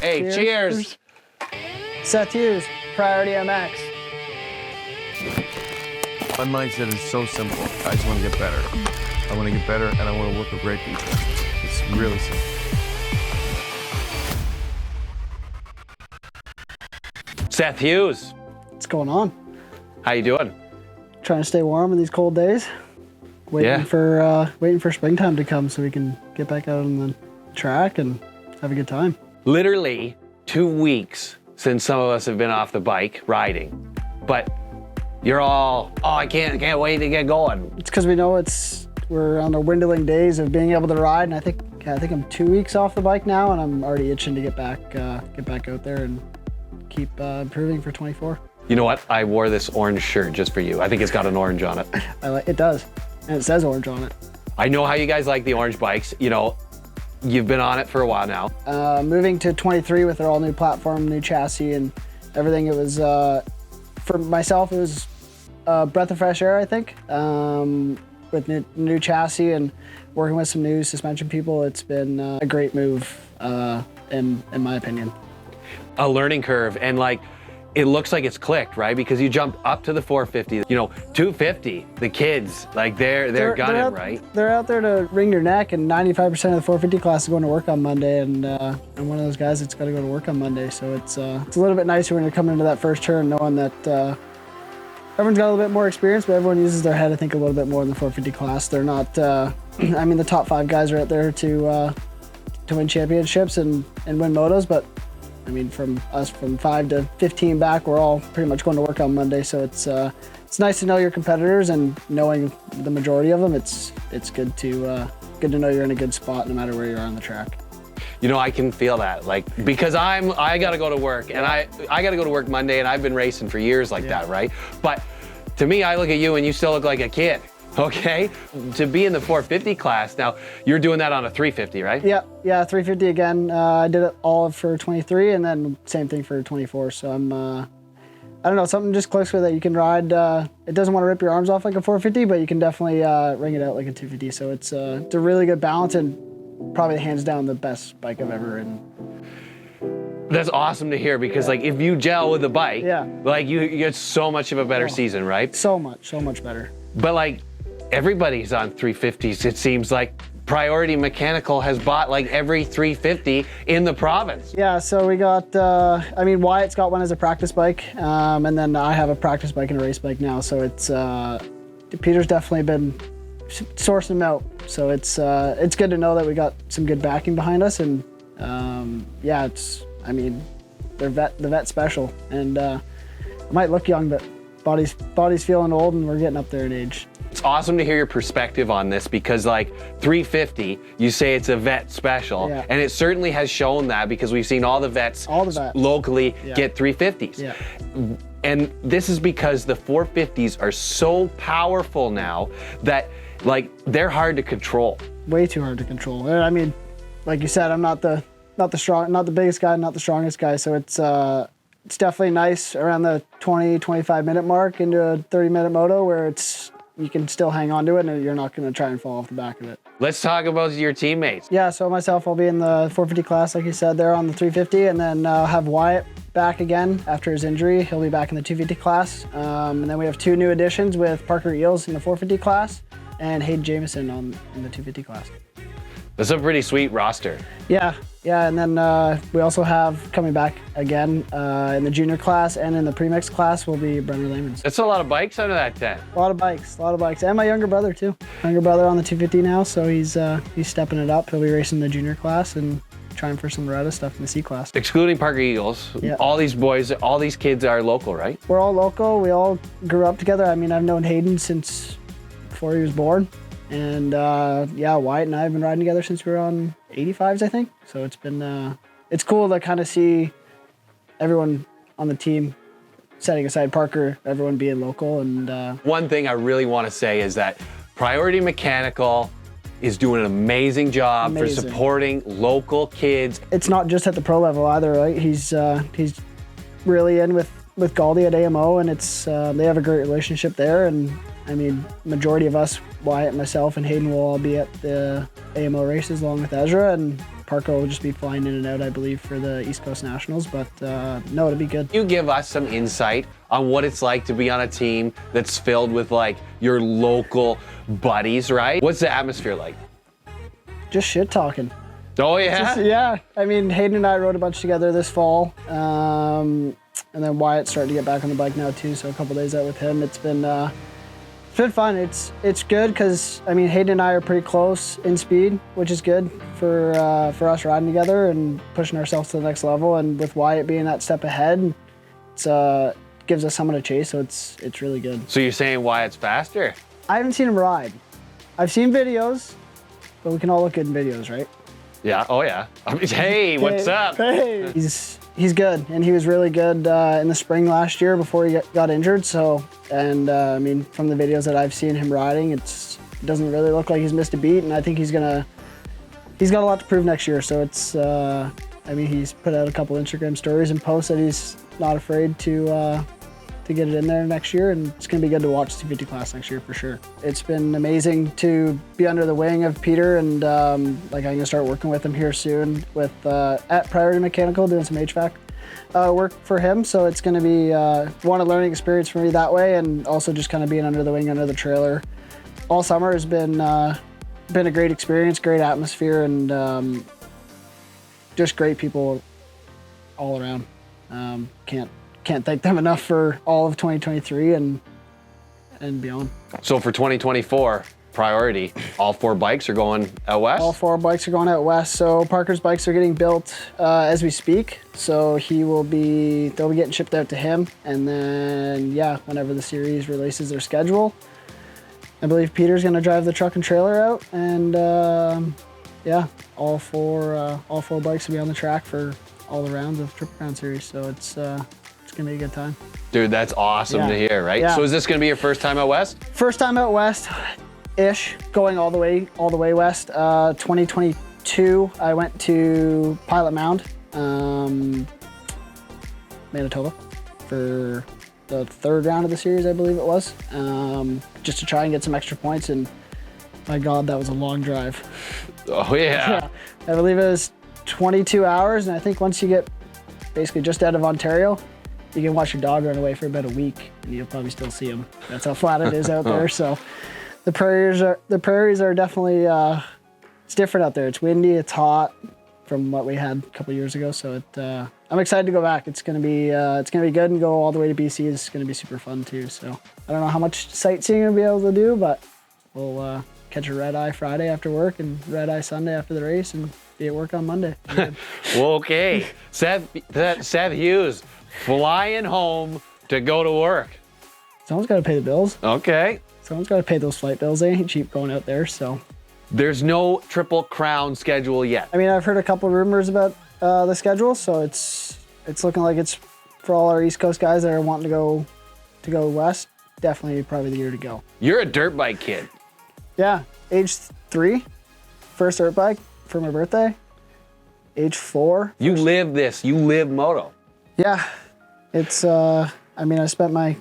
Hey, cheers. Seth Hughes, Priority MX. My mindset is so simple. I just want to get better. I want to get better, and I want to work with great people. It's really simple. Seth Hughes, What's going on? how you doing? Trying to stay warm in these cold days. Waiting for springtime to come so we can get back out on the track and have a good time. Literally 2 weeks since some of us have been off the bike riding, but you're all, I can't wait to get going. It's because we know we're on the dwindling days of being able to ride, and I think I'm 2 weeks off the bike now, and I'm already itching to get back out there and keep improving for 24. You know what? I wore this orange shirt just for you. I think it's got an orange on it. It does, and it says orange on it. I know how you guys like the orange bikes. You know, you've been on it for a while now. Moving to 23 with their all new platform, new chassis, and everything. It was for myself. It was a breath of fresh air, I think. With new chassis and working with some new suspension people, it's been a great move, in my opinion. A learning curve, and like, it looks like it's clicked, right? Because you jumped up to the 450, you know, 250, the kids, like they're gunning, right? They're out there to wring your neck, and 95% of the 450 class is going to work on Monday, and I'm one of those guys that's got to go to work on Monday. So it's a little bit nicer when you're coming into that first turn knowing that everyone's got a little bit more experience, but everyone uses their head, I think, a little bit more in the 450 class. They're not, I mean, the top 5 guys are out there to win championships and win motos, but I mean, from 5 to 15 back, we're all pretty much going to work on Monday. So it's nice to know your competitors, and knowing the majority of them, it's good to know you're in a good spot no matter where you are on the track. You know, I can feel that, like, because I gotta go to work, and I gotta go to work Monday, and I've been racing for years like that, right? But to me, I look at you and you still look like a kid, okay? To be in the 450 class, now you're doing that on a 350, right? Yeah, 350 again. I did it all for 23, and then same thing for 24. So I'm, I don't know, something just clicks with it. You can ride, it doesn't want to rip your arms off like a 450, but you can definitely ring it out like a 250. So it's a really good balance, and probably hands down the best bike I've ever ridden. That's awesome to hear, because like, if you gel with the bike, Yeah. like you get so much of a better season, right? So much better. But like, everybody's on 350s, it seems like. Priority Mechanical has bought like every 350 in the province. Yeah, so we got, I mean, Wyatt's got one as a practice bike, and then I have a practice bike and a race bike now. So it's, Peter's definitely been sourcing them out. So it's good to know that we got some good backing behind us, and yeah, I mean, they're the vet special, and I might look young, but body's feeling old, and we're getting up there in age. It's awesome to hear your perspective on this, because like 350, you say it's a vet special, and it certainly has shown that, because we've seen all the vets locally get 350s. Yeah. And this is because the 450s are so powerful now that like they're hard to control. Way too hard to control. I mean, like you said, I'm not the biggest guy, not the strongest guy, so it's definitely nice around the 20-25 minute mark into a 30-minute moto where you can still hang on to it, and you're not going to try and fall off the back of it. Let's talk about your teammates. Yeah, so myself, I'll be in the 450 class, like you said, there on the 350, and then have Wyatt back again after his injury. He'll be back in the 250 class. And then we have 2 new additions with Parker Eels in the 450 class and Hayden Jameson in the 250 class. That's a pretty sweet roster. Yeah, and then we also have coming back again in the junior class and in the premix class will be Brenner Lamans. That's a lot of bikes under that tent. A lot of bikes, and my younger brother too. Younger brother on the 250 now, so he's stepping it up. He'll be racing the junior class and trying for some Loretta stuff in the C class. Excluding Parker Eagles, all these boys, all these kids are local, right? We're all local. We all grew up together. I mean, I've known Hayden since before he was born. And Wyatt and I have been riding together since we were on 85s, I think. So it's been, it's cool to kind of see everyone on the team, setting aside Parker, everyone being local. And one thing I really want to say is that Priority Mechanical is doing an amazing job for supporting local kids. It's not just at the pro level either, right? He's really in with Galdi at AMO, and it's they have a great relationship there. And I mean, majority of us, Wyatt, myself, and Hayden will all be at the AMO races along with Ezra, and Parker will just be flying in and out, I believe, for the East Coast Nationals, but no, it'll be good. You give us some insight on what it's like to be on a team that's filled with like your local buddies, right? What's the atmosphere like? Just shit talking. Oh yeah? Yeah, I mean, Hayden and I rode a bunch together this fall, and then Wyatt's starting to get back on the bike now too, so a couple days out with him. It's been fun. It's good because, I mean, Hayden and I are pretty close in speed, which is good for us riding together and pushing ourselves to the next level. And with Wyatt being that step ahead, it gives us someone to chase, so it's really good. So you're saying Wyatt's faster? I haven't seen him ride. I've seen videos, but we can all look good in videos, right? Yeah, oh yeah. I mean, hey, what's up? Hey. He's good, and he was really good in the spring last year before he got injured. So, and I mean, from the videos that I've seen him riding, it doesn't really look like he's missed a beat, and I think he's got a lot to prove next year. So it's, I mean, he's put out a couple Instagram stories and posts that he's not afraid to get it in there next year, and it's going to be good to watch 250 class next year for sure. It's been amazing to be under the wing of Peter, and like I'm going to start working with him here soon with at Priority Mechanical, doing some HVAC work for him. So it's going to be one, a learning experience for me that way, and also just kind of being under the wing, under the trailer all summer has been a great experience, great atmosphere, and just great people all around. Can't thank them enough for all of 2023 and beyond. So for 2024, Priority, all 4 bikes are going out west? All 4 bikes are going out west. So Parker's bikes are getting built as we speak. So they'll be getting shipped out to him. And then, yeah, whenever the series releases their schedule, I believe Peter's going to drive the truck and trailer out. And yeah, all four bikes will be on the track for all the rounds of Triple Crown Series. So it's gonna be a good time. Dude, that's awesome to hear, right? Yeah. So is this gonna be your first time out west? First time out west-ish, going all the way west. 2022, I went to Pilot Mound, Manitoba, for the 3rd round of the series, I believe it was, just to try and get some extra points. And my God, that was a long drive. Oh yeah. I believe it was 22 hours, and I think once you get basically just out of Ontario, you can watch your dog run away for about a week, and you'll probably still see him. That's how flat it is out there. So the prairies are definitely it's different out there. It's windy, it's hot from what we had a couple years ago. So I'm excited to go back. It's gonna be good, and go all the way to BC is gonna be super fun too. So I don't know how much sightseeing we'll be able to do, but we'll catch a red eye Friday after work and red eye Sunday after the race, and be at work on Monday. Well, okay, Seth Hughes, flying home to go to work. Someone's got to pay the bills. Okay. Someone's got to pay those flight bills. They ain't cheap going out there, so. There's no Triple Crown schedule yet. I mean, I've heard a couple rumors about the schedule, so it's looking like it's for all our East Coast guys that are wanting to go west. Definitely probably the year to go. You're a dirt bike kid. Yeah, age 3, first dirt bike for my birthday. Age 4. You live this. You live moto. Yeah, it's, I mean, I spent my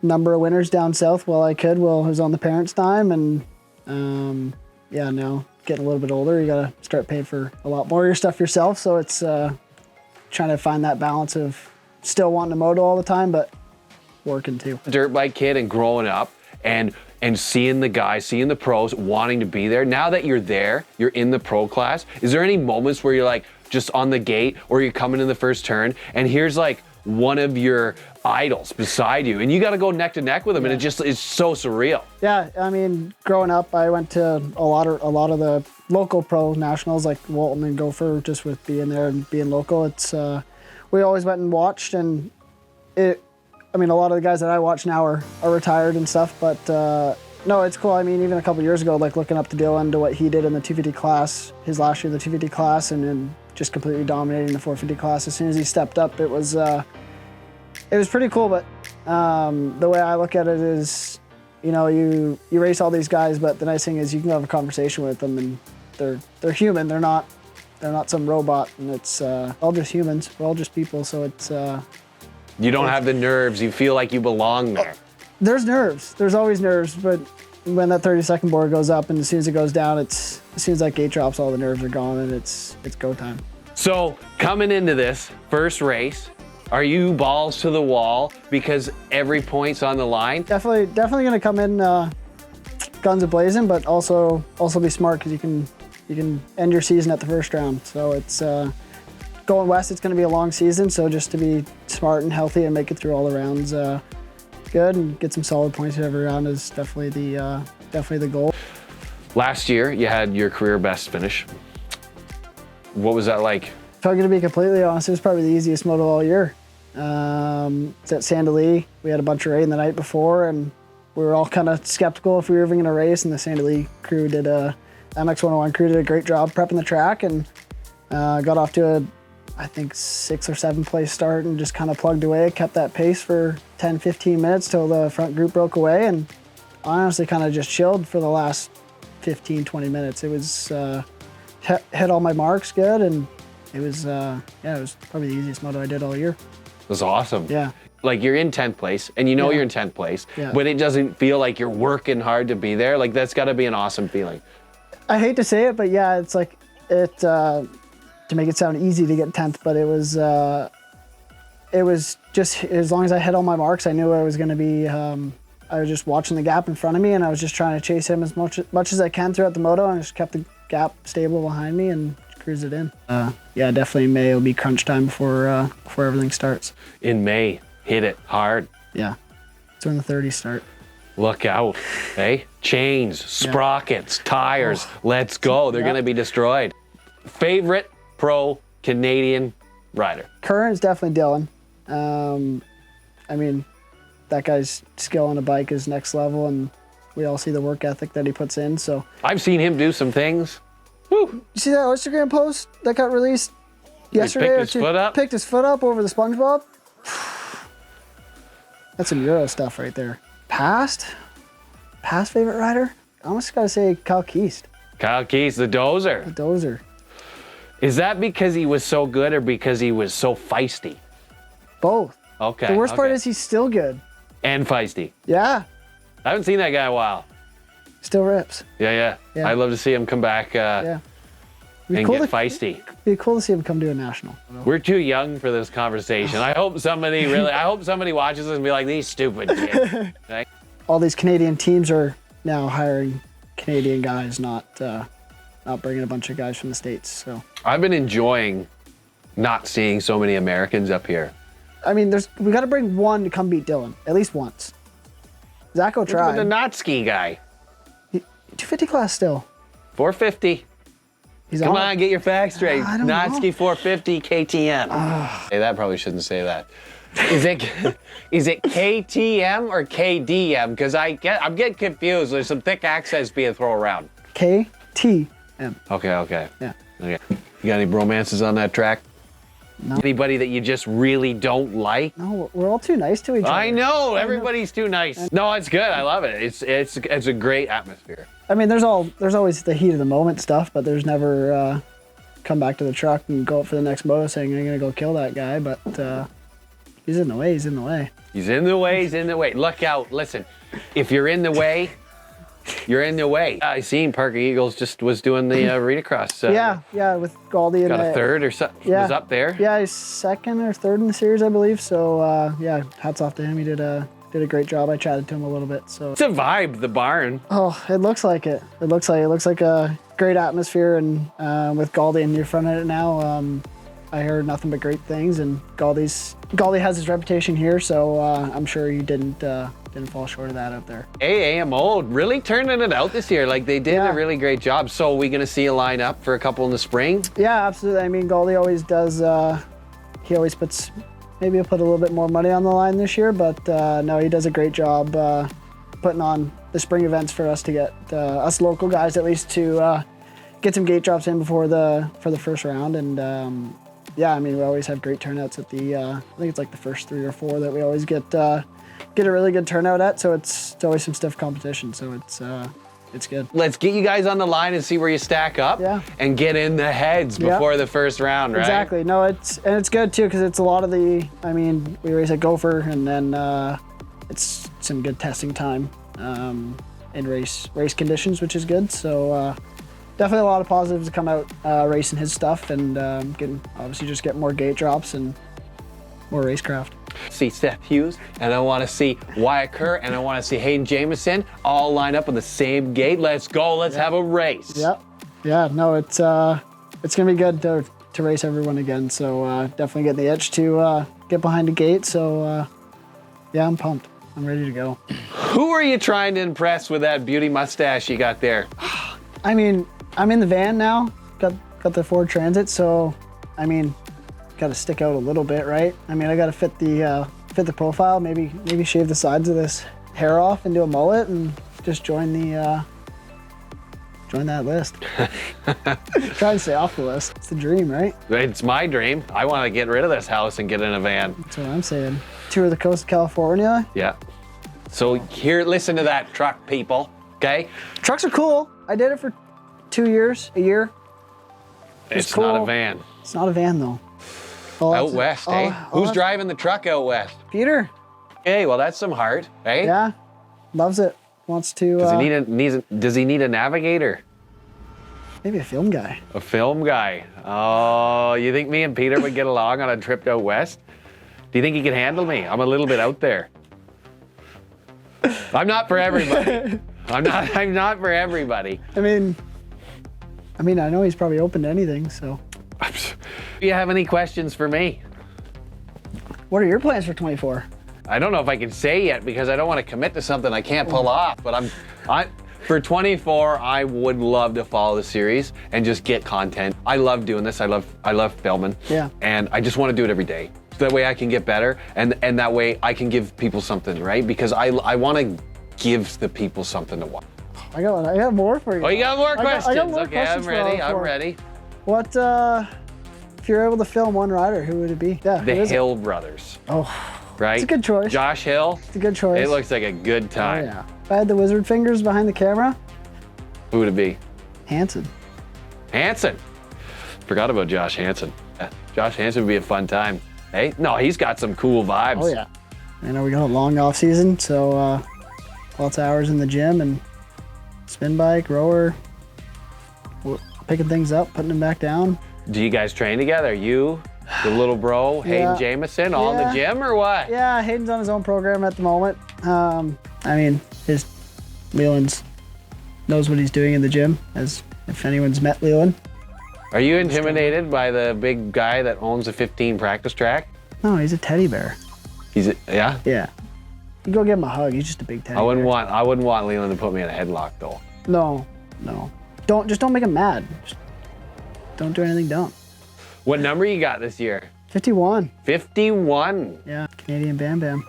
number of winters down south while it was on the parents' dime, and yeah, now getting a little bit older, you gotta start paying for a lot more of your stuff yourself, so it's trying to find that balance of still wanting to moto all the time, but working too. Dirt bike kid and growing up and seeing the guys, seeing the pros, wanting to be there. Now that you're there, you're in the pro class, is there any moments where you're like just on the gate or you're coming in the first turn and here's like one of your idols beside you and you got to go neck to neck with them, and it just is so surreal? Yeah, I mean, growing up, I went to a lot of the local pro nationals like Walton and Gopher, just with being there and being local. It's we always went and watched, and I mean, a lot of the guys that I watch now are retired and stuff, but no, it's cool. I mean, even a couple years ago, like looking up to Dylan, to what he did in the 250 class, his last year in the 250 class, and then just completely dominating the 450 class. As soon as he stepped up, it was pretty cool. But the way I look at it is, you know, you race all these guys, but the nice thing is you can have a conversation with them, and they're human. They're not some robot, and it's all just humans. We're all just people. So it's you don't have the nerves. You feel like you belong there. There's nerves. There's always nerves, but when that 30-second board goes up, and as soon as it goes down, as soon as that gate drops, all the nerves are gone, and it's go time. So coming into this first race, are you balls to the wall because every point's on the line? Definitely gonna come in guns a-blazing, but also be smart, because you can end your season at the first round. So it's going west. It's gonna be a long season, so just to be smart and healthy and make it through all the rounds good and get some solid points at every round is definitely the goal. Last year, you had your career best finish. What was that like? If I'm gonna be completely honest, it was probably the easiest moto all year. It's at Sandali. We had a bunch of rain the night before, and we were all kind of skeptical if we were even gonna race, and the Sandali crew MX101 crew did a great job prepping the track, and got off to I think 6th or 7th place start, and just kind of plugged away, kept that pace for 10, 15 minutes till the front group broke away, and honestly kind of just chilled for the last 15, 20 minutes. It was, hit all my marks good, and it was probably the easiest moto I did all year. It was awesome. Yeah. Like you're in 10th place, and you know you're in 10th place, but it doesn't feel like you're working hard to be there. Like that's gotta be an awesome feeling. I hate to say it, but yeah, it's like, to make it sound easy to get 10th, but it was just, as long as I hit all my marks, I knew I was going to be, I was just watching the gap in front of me, and I was just trying to chase him as much as I can throughout the moto, and just kept the gap stable behind me and cruise it in. Yeah, definitely May will be crunch time before everything starts. In May, hit it hard. Yeah, it's when the 30s start. Look out, hey? Chains, sprockets, tires, let's go. They're gonna be destroyed. Favorite pro Canadian rider? Current is definitely Dylan. I mean, that guy's skill on a bike is next level, and we all see the work ethic that he puts in. So I've seen him do some things. Woo. You see that Instagram post that got released yesterday? He picked his foot up? Picked his foot up over the SpongeBob. That's some Euro stuff right there. Past favorite rider? I almost gotta say Kyle Keast. Kyle Keast, the dozer. The dozer. Is that because he was so good or because he was so feisty? Both. Okay. The worst part is he's still good. And feisty. Yeah. I haven't seen that guy in a while. Still rips. Yeah. I'd love to see him come back and get feisty. It'd be cool to see him come to a national. We're too young for this conversation. I hope somebody watches this and be like, these stupid kids. Okay? All these Canadian teams are now hiring Canadian guys, not bringing a bunch of guys from the States. So I've been enjoying not seeing so many Americans up here. I mean, we got to bring one to come beat Dylan, at least once. Zacho tried. The Notski guy. 250 class still. 450. Come on, get your facts straight. Notski 450 KTM. Hey, that probably shouldn't say that. Is it KTM or KDM? Because I'm getting confused. There's some thick accents being thrown around. KTM. Okay. Yeah. Okay. You got any bromances on that track? No. Anybody that you just really don't like? No, we're all too nice to each other. I know, everybody's too nice. No, it's good. I love it. It's a great atmosphere. I mean, there's always the heat of the moment stuff, but there's never come back to the truck and go up for the next moto saying I'm gonna go kill that guy. But he's in the way. He's in the way. He's in the way. He's in the way. Look out! Listen, if you're in the way, you're in the way. I seen Parker Eagles just was doing the arena cross. Yeah, with Galdi and got a third or something. Was up there. Yeah, he's second or third in the series, I believe. So yeah, hats off to him. He did a great job. I chatted to him a little bit. So it's a vibe, the barn. Oh, it looks like it. It looks like a great atmosphere, and with Galdi in your front of it now, I heard nothing but great things. And Galdi has his reputation here, so I'm sure he didn't fall short of that out there. AMO really turning it out this year. Like they did a really great job. So are we gonna see a lineup for a couple in the spring? Yeah, absolutely. I mean, Galdi always does. He always puts. Maybe he'll put a little bit more money on the line this year, but no, he does a great job putting on the spring events for us to get us local guys at least to get some gate drops in for the first round. And yeah, I mean, we always have great turnouts at the I think it's like the first 3 or 4 that we always get a really good turnout at. So it's always some stiff competition. So it's good. Let's get you guys on the line and see where you stack up and get in the heads before the first round, right? Exactly. No, it's good too because it's a lot of I mean, we race at Gopher and then it's some good testing time race conditions, which is good. So definitely a lot of positives to come out racing his stuff and obviously just getting more gate drops and more racecraft. See Seth Hughes, and I want to see Wyatt Kerr, and I want to see Hayden Jamieson all lined up on the same gate. Let's go. Let's have a race. Yep. Yeah. No, it's gonna be good to race everyone again. So definitely getting the itch to get behind the gate. So yeah, I'm pumped. I'm ready to go. Who are you trying to impress with that beauty mustache you got there? I mean, I'm in the van now. Got the Ford Transit, so I mean, got to stick out a little bit, right? I mean, I got to fit the profile. Maybe shave the sides of this hair off and do a mullet and just join that list. Try to stay off the list. It's the dream, right? It's my dream. I want to get rid of this house and get in a van. That's what I'm saying. Tour the coast of California. Yeah. So here, listen to that truck, people. Okay. Trucks are cool. I did it for 2 years, a year. It's cool. not a van. It's not a van though. Out west, eh? Who's driving the truck out west? Peter. Okay, well that's some heart, eh? Yeah, loves it. Wants to. Does he need a navigator? Maybe a film guy. A film guy. Oh, you think me and Peter would get along on a trip out west? Do you think he can handle me? I'm a little bit out there. I'm not for everybody. I'm not for everybody. I mean, I know he's probably open to anything, so. Do you have any questions for me? What are your plans for 24? I don't know if I can say yet because I don't want to commit to something I can't pull off, but for 24, I would love to follow the series and just get content. I love doing this. I love filming. Yeah. And I just want to do it every day. So that way I can get better and that way I can give people something, right? Because I want to give the people something to watch. I got more for you. Oh, you got more questions? I got more okay, questions I'm ready. What, if you're able to film one rider, who would it be? Yeah. The Hill brothers. Oh. Right? It's a good choice. Josh Hill. It's a good choice. It looks like a good time. Oh, yeah. If I had the wizard fingers behind the camera. Who would it be? Hanson. Hanson. Forgot about Josh Hanson. Yeah, Josh Hanson would be a fun time. Hey, no, he's got some cool vibes. Oh yeah. I know we got a long off season, so lots of hours in the gym and spin bike, rower, picking things up, putting them back down. Do you guys train together? You, the little bro, Hayden Jamieson, all in the gym or what? Yeah, Hayden's on his own program at the moment. I mean, Leland's knows what he's doing in the gym, as if anyone's met Leland. Are you intimidated by the big guy that owns a 15 practice track? No, he's a teddy bear. Yeah? Yeah. You go give him a hug. He's just a big teddy bear. I wouldn't want Leland to put me in a headlock though. No. Don't make him mad. Just don't do anything dumb. What number you got this year? 51. 51. Yeah, Canadian Bam Bam.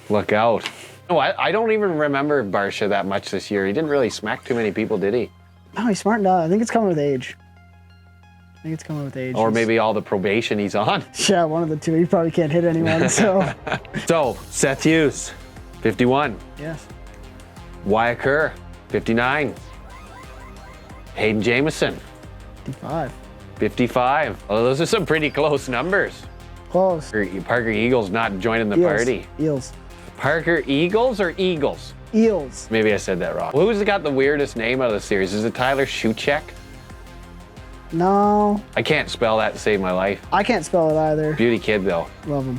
Look out. No, I don't even remember Barsha that much this year. He didn't really smack too many people, did he? No, he's smart enough. I think it's coming with age. Or maybe all the probation he's on. Yeah, one of the two. He probably can't hit anyone, so. So, Seth Hughes, 51. Yes. Wyatt Kerr, 59. Hayden Jamieson, 55. 55. Oh, those are some pretty close numbers. Close. Parker Eagles not joining the party. Eels. Parker Eagles or Eagles? Eels. Maybe I said that wrong. Who's got the weirdest name out of the series? Is it Tyler Schuchek? No. I can't spell that to save my life. I can't spell it either. Beauty kid though. Love him.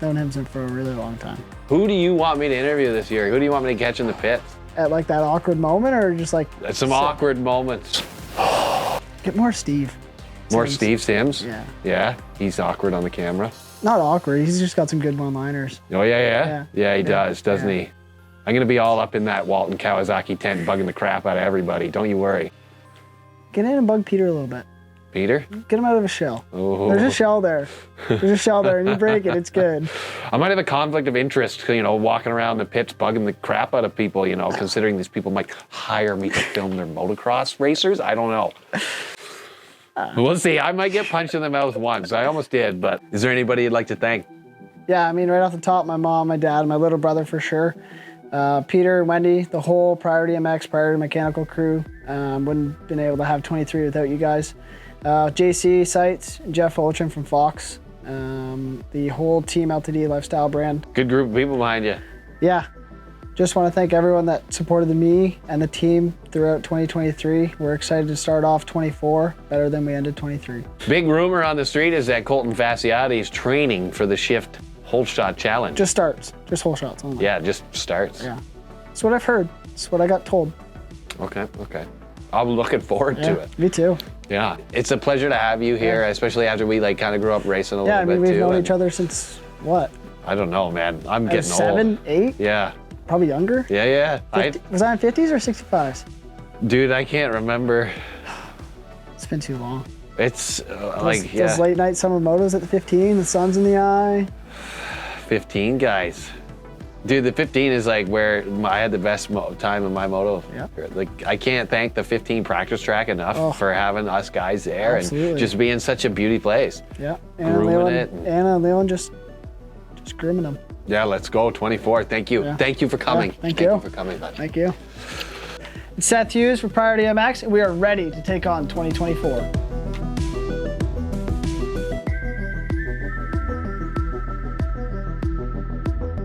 Known him for a really long time. Who do you want me to interview this year? Who do you want me to catch in the pits? At like that awkward moment or just like... Some awkward moments. Get more Steve. More Steve Sims? Yeah. Yeah, he's awkward on the camera. Not awkward, he's just got some good one-liners. Oh yeah? Yeah, he does, doesn't he? I'm gonna be all up in that Walton Kawasaki tent bugging the crap out of everybody, don't you worry. Get in and bug Peter a little bit. Peter? Get him out of a shell. Oh. There's a shell there. And you break it, it's good. I might have a conflict of interest, walking around the pits bugging the crap out of people, considering these people might hire me to film their motocross racers. I don't know. We'll see. I might get punched in the mouth once. I almost did, but is there anybody you'd like to thank? Yeah, I mean, right off the top, my mom, my dad, my little brother for sure. Peter, Wendy, the whole Priority MX, Priority Mechanical crew. Wouldn't have been able to have 23 without you guys. JC Sites, Jeff Olchin from Fox. The whole Team LTD lifestyle brand. Good group of people behind you. Yeah. just want to thank everyone that supported me and the team throughout 2023. We're excited to start off 24 better than we ended 23. Big rumor on the street is that Colton Fasciotti is training for the Shift Whole Shot Challenge. Just starts, just whole shots only. Yeah, just starts. Yeah, that's what I've heard. That's what I got told. Okay. I'm looking forward to it. Me too. Yeah, it's a pleasure to have you here, especially after we like kind of grew up racing a little bit too. Yeah, I mean, we've known each other since what? I don't know, man. I'm getting 7, old. 8? Yeah. Probably younger? Yeah. 50, was I on 50s or 65s? Dude, I can't remember. It's been too long. It's Those late night summer motos at the 15, the sun's in the eye. 15 guys. Dude, the 15 is like where I had the best time in my moto. Yeah. Like, I can't thank the 15 practice track enough for having us guys there and just being such a beauty place. Yeah. Anna and Leland just grooming them. Yeah, let's go, 24. Thank you. Yeah. Thank you for coming. Yeah, thank you for coming, bud. Thank you. It's Seth Hughes for Priority MX, and we are ready to take on 2024.